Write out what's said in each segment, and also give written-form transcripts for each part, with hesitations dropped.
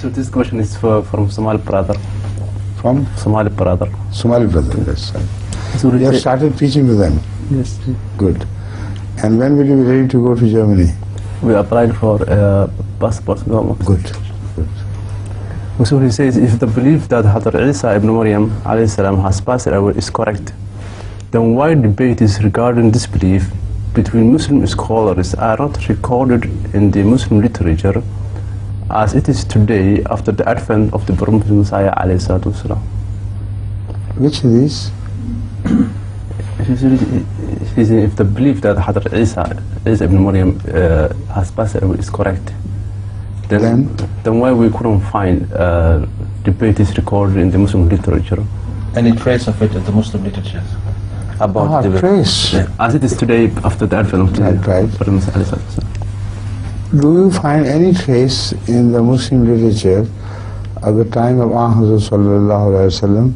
So this question is from Somali brother. From? Somali brother. Somali brother, that's right. So You have started preaching to them? Yes. Good. And when will you be ready to go to Germany? We applied for passport. Good. So he says, if the belief that Hadr Isa ibn Maryam alayhi salam has passed away is correct, then why debates regarding this belief between Muslim scholars are not recorded in the Muslim literature as it is today after the advent of the Prophet Messiah alayhi salatu wasalam? Which of these? If the belief that Hadr Isa ibn Maryam has passed away is correct, then why we couldn't find debates recorded in the Muslim literature? Any trace of it in the Muslim literature? About the trace. As it is today after the advent of the Prophet Messiah alayhi salatu wasalam. Do you find any trace in the Muslim literature at the time of Ahmad sallallahu alaihi wasallam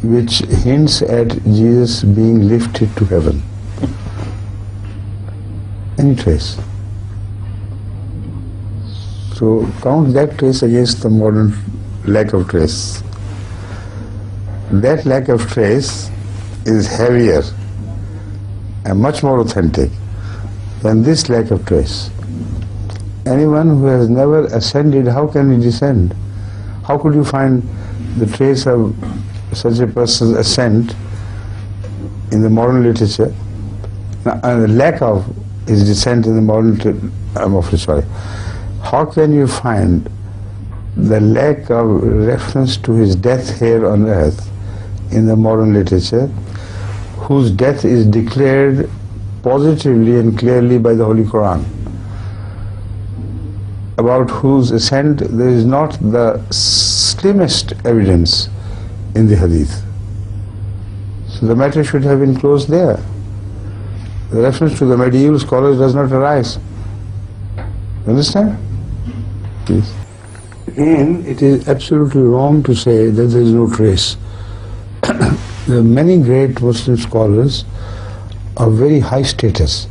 which hints at Jesus being lifted to heaven? Any trace? So count that trace against the modern lack of trace. That lack of trace is heavier and much more authentic than this lack of trace. Anyone who has never ascended, how can he descend? How could you find the trace of such a person's ascent in the modern literature, and the lack of his descent in the modern how can you find the lack of reference to his death here on earth in the modern literature, whose death is declared positively and clearly by the Holy Quran, about whose ascent there is not the slimmest evidence in the Hadith? So the matter should have been closed there. The reference to the medieval scholars does not arise. You understand? Please. And it is absolutely wrong to say that there is no trace. There are many great Muslim scholars of very high status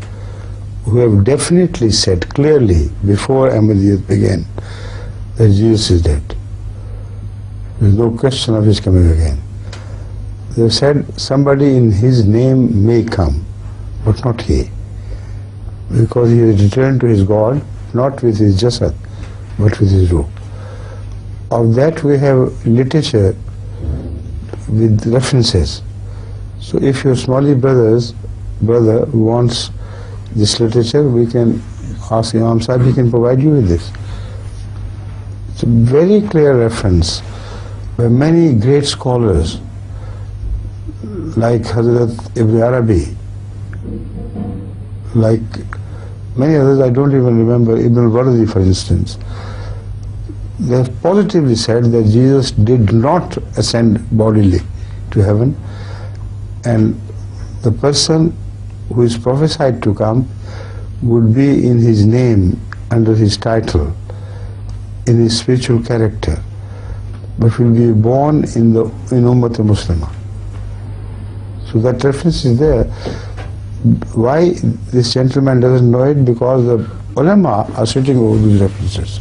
who have definitely said clearly before Ahmadiyyat began that Jesus is dead. There is no question of his coming again. They have said somebody in his name may come, but not he, because he has returned to his God, not with his jasad, but with his ruh. Of that we have literature with references. So if your Somali brother wants this literature, we can ask Imam Sahib, he can provide you with this. It's a very clear reference by many great scholars like Hazrat Ibn Arabi, like many others, I don't even remember, Ibn al-Wardi for instance. They have positively said that Jesus did not ascend bodily to heaven, and the person who is prophesied to come would be in his name, under his title, in his spiritual character, but will be born in Ummat al-Muslimah. So that reference is there. Why this gentleman doesn't know it? Because the ulama are sitting over these references.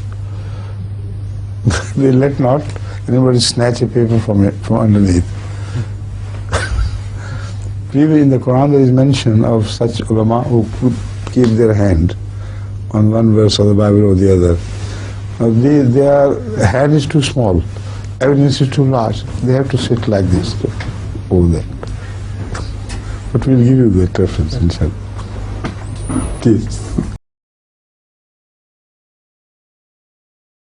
They let not anybody snatch a paper from underneath. Even in the Quran there is mention of such ulama who could keep their hand on one verse of the Bible or the other. Now their hand is too small, evidence is too large. They have to sit like this over there. But we'll give you that reference inshallah. Please.